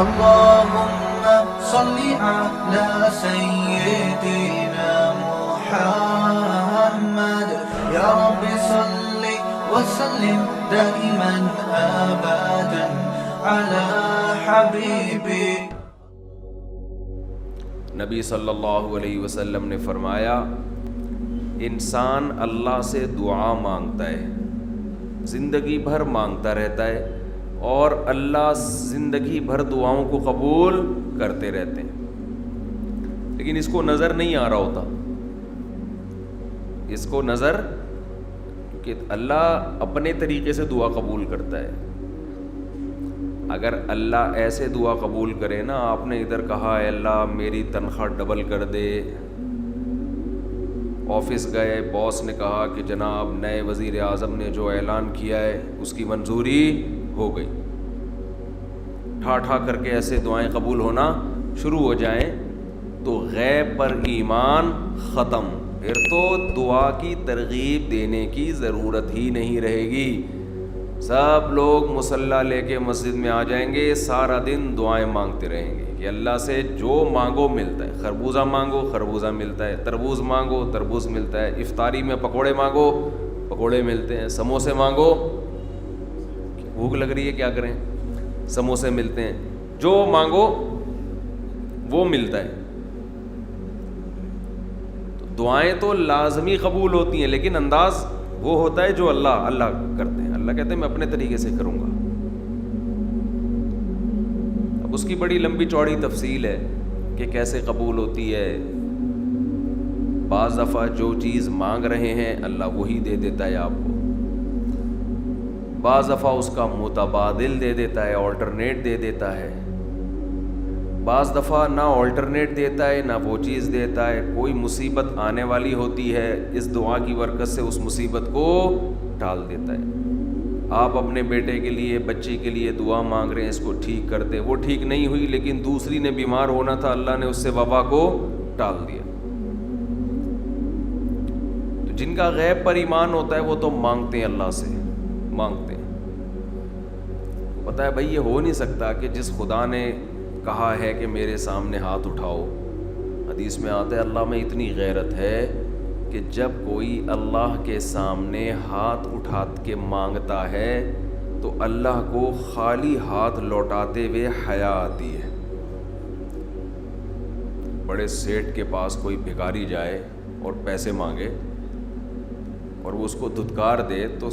اللهم صل على سيدنا محمد يا رب صل وسلم دائما أبدا على حبيبي. نبی صلی اللہ علیہ وسلم نے فرمایا انسان اللہ سے دعا مانگتا ہے، زندگی بھر مانگتا رہتا ہے، اور اللہ زندگی بھر دعاؤں کو قبول کرتے رہتے ہیں، لیکن اس کو نظر نہیں آ رہا ہوتا. اس کو نظر، کہ اللہ اپنے طریقے سے دعا قبول کرتا ہے. اگر اللہ ایسے دعا قبول کرے نا، آپ نے ادھر کہا اے اللہ میری تنخواہ ڈبل کر دے، آفس گئے باس نے کہا کہ جناب نئے وزیر اعظم نے جو اعلان کیا ہے اس کی منظوری ہو گئی، ٹھا ٹھا کر کے ایسے دعائیں قبول ہونا شروع ہو جائیں تو غیب پر ایمان ختم، پھر تو دعا کی ترغیب دینے کی ضرورت ہی نہیں رہے گی. سب لوگ مصلی لے کے مسجد میں آ جائیں گے، سارا دن دعائیں مانگتے رہیں گے کہ اللہ سے جو مانگو ملتا ہے. خربوزہ مانگو خربوزہ ملتا ہے، تربوز مانگو تربوز ملتا ہے، افطاری میں پکوڑے مانگو پکوڑے ملتے ہیں، سموسے مانگو، بھوک لگ رہی ہے کیا کریں، سموسے ملتے ہیں، جو مانگو وہ ملتا ہے. تو دعائیں تو لازمی قبول ہوتی ہیں، لیکن انداز وہ ہوتا ہے جو اللہ کرتے ہیں. اللہ کہتے ہیں میں اپنے طریقے سے کروں گا. اب اس کی بڑی لمبی چوڑی تفصیل ہے کہ کیسے قبول ہوتی ہے. بعض دفعہ جو چیز مانگ رہے ہیں اللہ وہی دے دیتا ہے آپ کو، بعض دفعہ اس کا متبادل دے دیتا ہے، آلٹرنیٹ دے دیتا ہے، بعض دفعہ نہ آلٹرنیٹ دیتا ہے نہ وہ چیز دیتا ہے. کوئی مصیبت آنے والی ہوتی ہے، اس دعا کی برکت سے اس مصیبت کو ٹال دیتا ہے. آپ اپنے بیٹے کے لیے بچی کے لیے دعا مانگ رہے ہیں اس کو ٹھیک کر دے، وہ ٹھیک نہیں ہوئی لیکن دوسری نے بیمار ہونا تھا، اللہ نے اس سے وبا کو ٹال دیا. تو جن کا غیب پر ایمان ہوتا ہے وہ تو مانگتے ہیں، اللہ سے مانگتے ہیں. پتہ ہے بھائی یہ ہو نہیں سکتا کہ جس خدا نے کہا ہے کہ میرے سامنے ہاتھ اٹھاؤ، حدیث میں آتا ہے اللہ میں اتنی غیرت ہے کہ جب کوئی اللہ کے سامنے ہاتھ اٹھا کے مانگتا ہے تو اللہ کو خالی ہاتھ لوٹاتے ہوئے حیا آتی ہے. بڑے سیٹھ کے پاس کوئی بھکاری جائے اور پیسے مانگے اور وہ اس کو دھتکار دے تو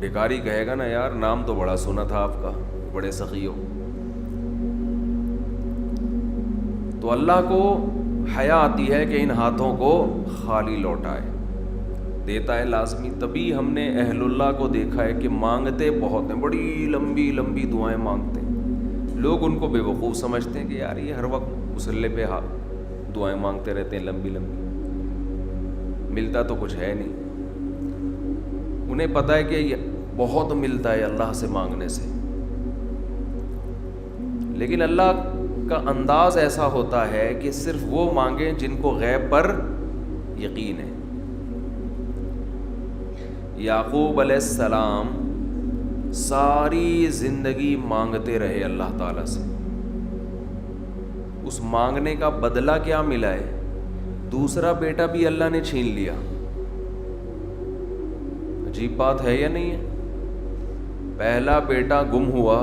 بھکاری کہے گا نا یار نام تو بڑا سنا تھا آپ کا، بڑے سخی ہو. تو اللہ کو حیا آتی ہے کہ ان ہاتھوں کو خالی لوٹائے، دیتا ہے لازمی. تبھی ہم نے اہل اللہ کو دیکھا ہے کہ مانگتے بہت ہیں، بڑی لمبی لمبی دعائیں مانگتے ہیں. لوگ ان کو بے وقوف سمجھتے ہیں کہ یار یہ ہر وقت مصلی پہ دعائیں مانگتے رہتے ہیں لمبی لمبی، ملتا تو کچھ ہے نہیں. انہیں پتہ ہے کہ یہ بہت ملتا ہے اللہ سے مانگنے سے، لیکن اللہ کا انداز ایسا ہوتا ہے کہ صرف وہ مانگیں جن کو غیب پر یقین ہے. یعقوب علیہ السلام ساری زندگی مانگتے رہے اللہ تعالیٰ سے. اس مانگنے کا بدلہ کیا ملا ہے؟ دوسرا بیٹا بھی اللہ نے چھین لیا. عجیب بات ہے یا نہیں ہے؟ پہلا بیٹا گم ہوا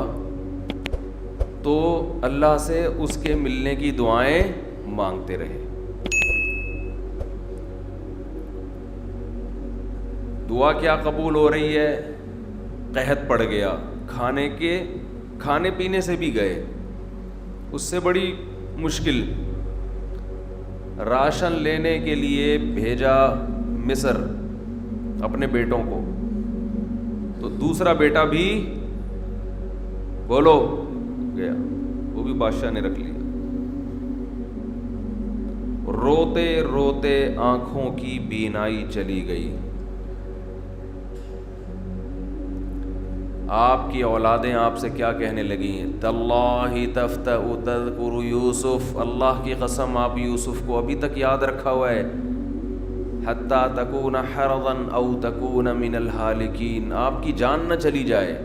تو اللہ سے اس کے ملنے کی دعائیں مانگتے رہے. دعا کیا قبول ہو رہی ہے؟ قحط پڑ گیا، کھانے پینے سے بھی گئے، اس سے بڑی مشکل. راشن لینے کے لیے بھیجا مصر اپنے بیٹوں کو، تو دوسرا بیٹا بھی بولو گیا، وہ بھی بادشاہ نے رکھ لیا. روتے روتے آنکھوں کی بینائی چلی گئی. آپ کی اولادیں آپ سے کیا کہنے لگی ہیں؟ تاللہ تفتأ تذکر یوسف، اللہ کی قسم آپ یوسف کو ابھی تک یاد رکھا ہوا ہے. حتی تکون حرضا او تکون من الہالکین، آپ کی جان نہ چلی جائے.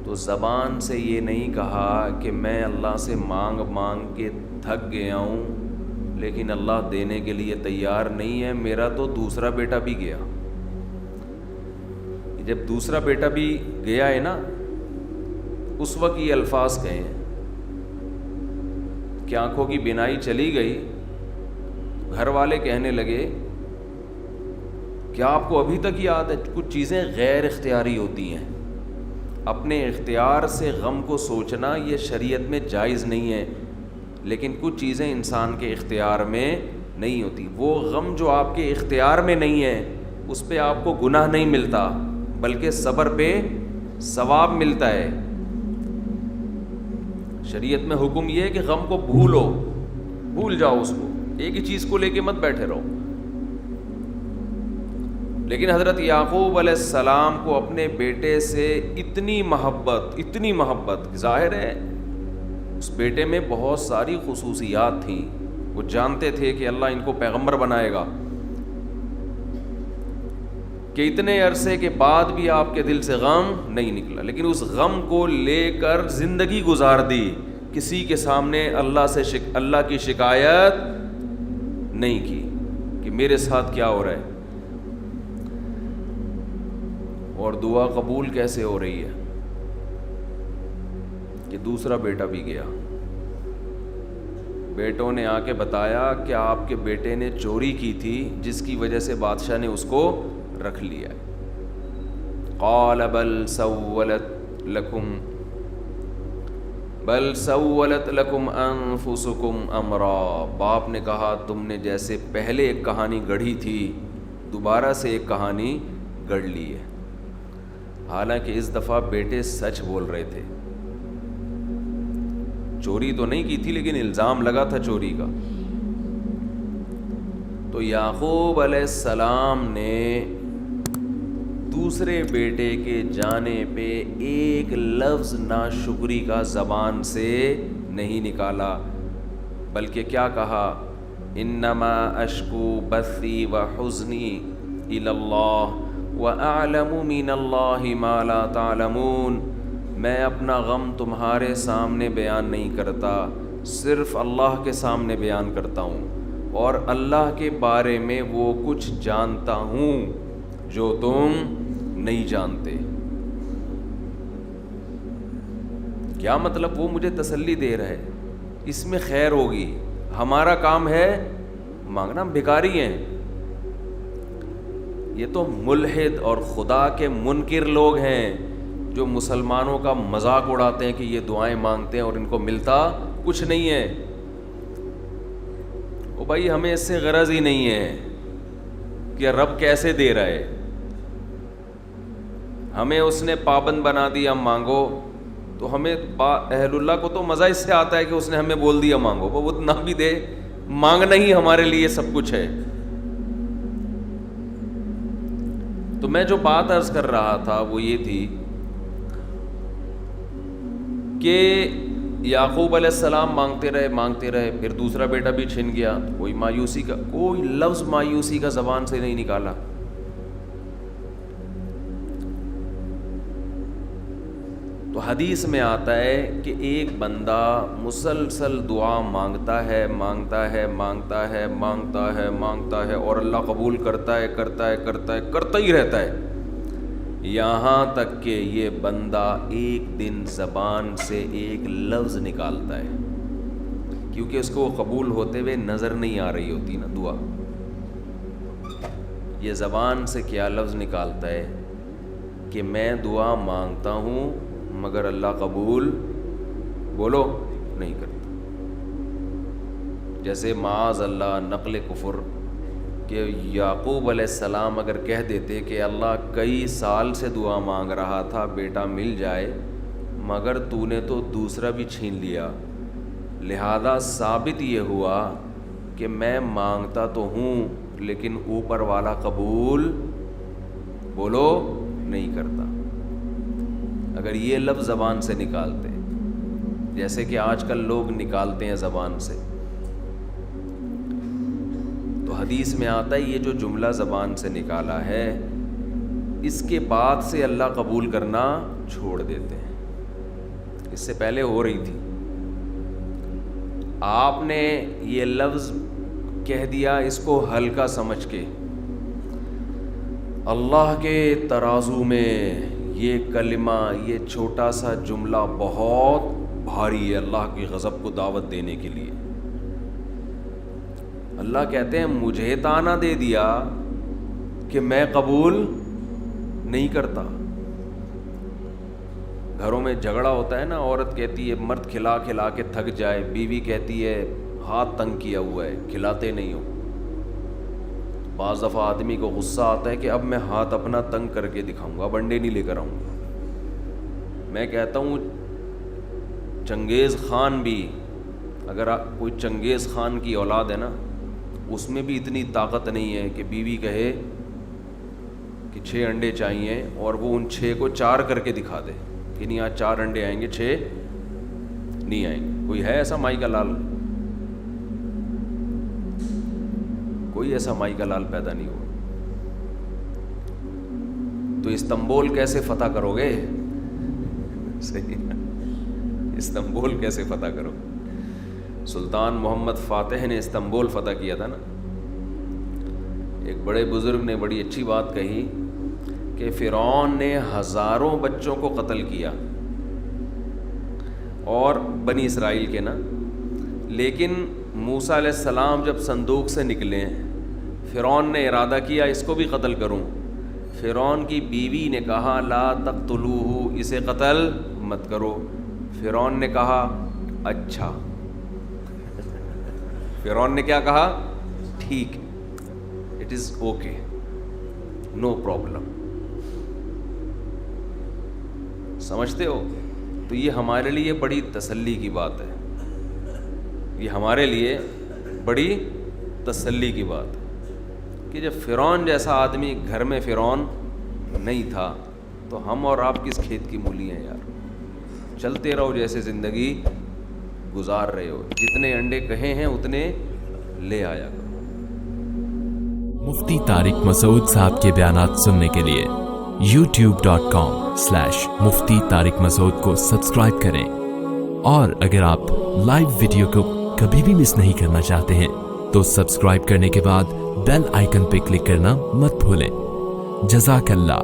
تو زبان سے یہ نہیں کہا کہ میں اللہ سے مانگ مانگ کے تھک گیا ہوں لیکن اللہ دینے کے لیے تیار نہیں ہے، میرا تو دوسرا بیٹا بھی گیا۔ جب دوسرا بیٹا بھی گیا ہے نا، اس وقت یہ الفاظ کہے ہیں کہ آنکھوں کی بینائی چلی گئی، گھر والے کہنے لگے کیا آپ کو ابھی تک یاد ہے؟ کچھ چیزیں غیر اختیاری ہوتی ہیں، اپنے اختیار سے غم کو سوچنا یہ شریعت میں جائز نہیں ہے، لیکن کچھ چیزیں انسان کے اختیار میں نہیں ہوتی۔ وہ غم جو آپ کے اختیار میں نہیں ہے اس پہ آپ کو گناہ نہیں ملتا، بلکہ صبر پہ ثواب ملتا ہے۔ شریعت میں حکم یہ ہے کہ غم کو بھول جاؤ، اس کو ایک ہی چیز کو لے کے مت بیٹھے رہو۔ لیکن حضرت یعقوب علیہ السلام کو اپنے بیٹے سے اتنی محبت، ظاہر ہے اس بیٹے میں بہت ساری خصوصیات تھیں، وہ جانتے تھے کہ اللہ ان کو پیغمبر بنائے گا، کہ اتنے عرصے کے بعد بھی آپ کے دل سے غم نہیں نکلا، لیکن اس غم کو لے کر زندگی گزار دی، کسی کے سامنے اللہ کی شکایت نہیں کی کہ میرے ساتھ کیا ہو رہا ہے۔ اور دعا قبول کیسے ہو رہی ہے کہ دوسرا بیٹا بھی گیا، بیٹوں نے آ کے بتایا کہ آپ کے بیٹے نے چوری کی تھی جس کی وجہ سے بادشاہ نے اس کو رکھ لیا ہے۔ قال بل سولت لکم انفسکم امرا، باپ نے کہا تم نے جیسے پہلے ایک کہانی گڑھی تھی دوبارہ سے ایک کہانی گڑھ لی ہے۔ حالانکہ اس دفعہ بیٹے سچ بول رہے تھے، چوری تو نہیں کی تھی لیکن الزام لگا تھا چوری کا۔ تو یعقوب علیہ السلام نے دوسرے بیٹے کے جانے پہ ایک لفظ ناشکری کا زبان سے نہیں نکالا، بلکہ کیا کہا؟ انما اشکو بثی وحزنی الی اللہ وَأَعْلَمُ مِنَ اللَّهِ مَا لَا تَعْلَمُونَ، میں اپنا غم تمہارے سامنے بیان نہیں کرتا، صرف اللہ کے سامنے بیان کرتا ہوں، اور اللہ کے بارے میں وہ کچھ جانتا ہوں جو تم نہیں جانتے۔ کیا مطلب؟ وہ مجھے تسلی دے رہا ہے، اس میں خیر ہوگی، ہمارا کام ہے مانگنا، ہم بھکاری ہیں۔ یہ تو ملحد اور خدا کے منکر لوگ ہیں جو مسلمانوں کا مذاق اڑاتے ہیں کہ یہ دعائیں مانگتے ہیں اور ان کو ملتا کچھ نہیں ہے۔ او بھائی، ہمیں اس سے غرض ہی نہیں ہے کہ رب کیسے دے رہا ہے، ہمیں اس نے پابند بنا دیا مانگو، تو ہمیں اہل اللہ کو تو مزہ اس سے آتا ہے کہ اس نے ہمیں بول دیا مانگو، وہ نہ بھی دے، مانگنا ہی ہمارے لیے سب کچھ ہے۔ تو میں جو بات عرض کر رہا تھا وہ یہ تھی کہ یعقوب علیہ السلام مانگتے رہے، پھر دوسرا بیٹا بھی چھن گیا، کوئی لفظ مایوسی کا زبان سے نہیں نکالا۔ تو حدیث میں آتا ہے کہ ایک بندہ مسلسل دعا مانگتا ہے اور اللہ قبول کرتا ہی رہتا ہے، یہاں تک کہ یہ بندہ ایک دن زبان سے ایک لفظ نکالتا ہے، کیونکہ اس کو قبول ہوتے ہوئے نظر نہیں آ رہی ہوتی نا دعا، یہ زبان سے کیا لفظ نکالتا ہے کہ میں دعا مانگتا ہوں مگر اللہ قبول بولو نہیں کرتا۔ جیسے معاذ اللہ نقل کفر، کہ یعقوب علیہ السلام اگر کہہ دیتے کہ اللہ کئی سال سے دعا مانگ رہا تھا بیٹا مل جائے، مگر تو نے تو دوسرا بھی چھین لیا، لہذا ثابت یہ ہوا کہ میں مانگتا تو ہوں لیکن اوپر والا قبول بولو نہیں کرتا۔ اگر یہ لفظ زبان سے نکالتے، جیسے کہ آج کل لوگ نکالتے ہیں زبان سے، تو حدیث میں آتا ہے یہ جو جملہ زبان سے نکالا ہے اس کے بعد سے اللہ قبول کرنا چھوڑ دیتے ہیں۔ اس سے پہلے ہو رہی تھی. آپ نے یہ لفظ کہہ دیا اس کو ہلکا سمجھ کے. اللہ کے ترازو میں یہ کلمہ، یہ چھوٹا سا جملہ بہت بھاری ہے اللہ کی غضب کو دعوت دینے کے لیے. اللہ کہتے ہیں مجھے تانا دے دیا کہ میں قبول نہیں کرتا. گھروں میں جھگڑا ہوتا ہے نا، عورت کہتی ہے مرد کھلا کھلا کے تھک جائے، بیوی کہتی ہے ہاتھ تنگ کیا ہوا ہے کھلاتے نہیں ہو. بعض دفعہ آدمی کو غصہ آتا ہے کہ اب میں ہاتھ اپنا تنگ کر کے دکھاؤں گا، اب انڈے نہیں لے کر آؤں گا. میں کہتا ہوں چنگیز خان بھی، اگر کوئی چنگیز خان کی اولاد ہے نا، اس میں بھی اتنی طاقت نہیں ہے کہ بیوی کہے کہ 6 انڈے چاہیے اور وہ ان 6 کو 4 کر کے دکھا دے کہ نہیں آج 4 انڈے آئیں گے 6 نہیں آئیں گے. کوئی ہے ایسا مائی کا لال؟ کوئی ایسا مائی کا لال پیدا نہیں ہوا. تو استنبول کیسے فتح کرو گے؟ صحیح، استنبول کیسے فتح کرو؟ سلطان محمد فاتح نے استنبول فتح کیا تھا نا. ایک بڑے بزرگ نے بڑی اچھی بات کہی کہ فرعون نے ہزاروں بچوں کو قتل کیا اور بنی اسرائیل کے نا، لیکن موسیٰ علیہ السلام جب صندوق سے نکلے فرعون نے ارادہ کیا اس کو بھی قتل کروں. فرعون کی بیوی نے کہا لا تقتلوہ، اسے قتل مت کرو. فرعون نے کہا اچھا. فرعون نے کیا کہا؟ ٹھیک، it is okay, no problem. سمجھتے ہو؟ تو یہ ہمارے لیے بڑی تسلی کی بات ہے، یہ ہمارے لیے بڑی تسلی کی بات ہے کہ جب فرعون جیسا آدمی گھر میں فرعون نہیں تھا تو ہم اور آپ کس کھیت کی مولی ہیں یار. چلتے رہو جیسے زندگی گزار رہے ہو، جتنے انڈے کہے ہیں اتنے لے آیا کرو. مفتی طارق مسعود صاحب کے بیانات سننے کے لیے youtube.com/مفتی طارق مسعود کو سبسکرائب کریں، اور اگر آپ لائیو ویڈیو کو کبھی بھی مس نہیں کرنا چاہتے ہیں تو سبسکرائب کرنے کے بعد بیل آئیکن پہ کلک کرنا مت بھولیں. جزاک اللہ.